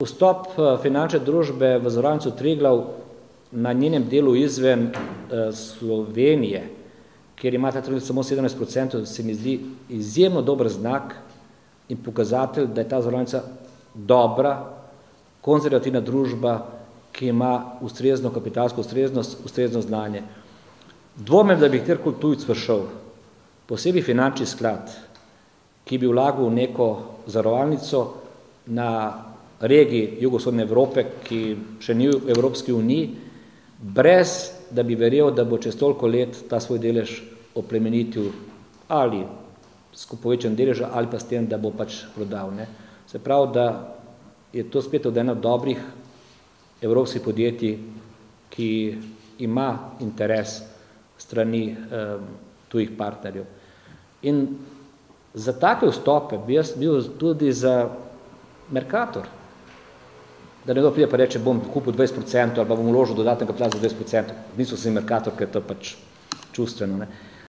Vstop finančne družbe v Zavarovalnico Triglav na njenem delu izven Slovenije, kjer ima ta trenutek samo 17%, se mi zdi izjemno dober znak in pokazatelj, da je ta zavarovalnica dobra, konzervativna družba, ki ima ustrezno kapitalsko ustreznost, ustrezno znanje. Dvomim, da bi kjerkoli tujec prišel, posebej finančni sklad, ki bi vlagal v neko zavarovalnico na regiji jugovzhodne Evrope, ki še ni v Evropski uniji, brez da bi verjel, da bo čez toliko let ta svoj delež oplemenitil ali s povečanjem deleža ali pa s tem, da bo pač prodal. Ne. Se pravi, da je to spet od ena dobrih evropskih podjetij, ki ima interes strani tujih partnerjev. In za take vstope bi jaz bil tudi za Mercator, da nekdo pride pa reče, bom kupil 20% ali pa bom vložil dodatnega kapital za 20%. Niso si Mercator, ker je to pač čustveno. Ne.